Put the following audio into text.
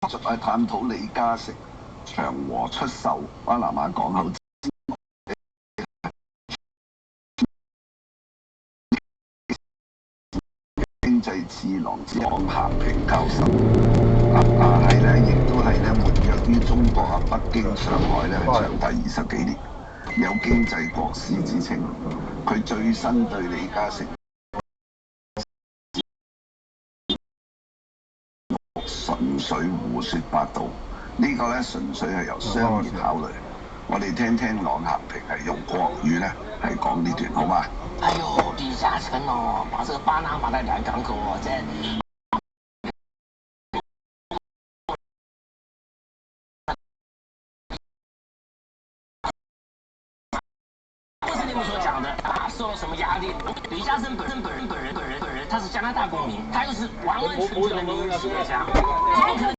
續係探討李嘉誠長和出售巴拿馬港口經濟智囊王咸平教授，係咧，亦都係咧活躍於中國北京、上海咧長達20幾年，有經濟國師之稱。佢最新對李嘉誠純粹胡說八道，呢個咧純粹係由商業考慮。我哋聽聽郎咸平係用國語咧係講呢段，好嗎？哎呦，李嘉誠哦，把這個巴拿馬的兩港口哦，不是你們所講的，他受了什麼壓力？李嘉誠本人，他是加拿大公民，他又是完完全全的民營企業家。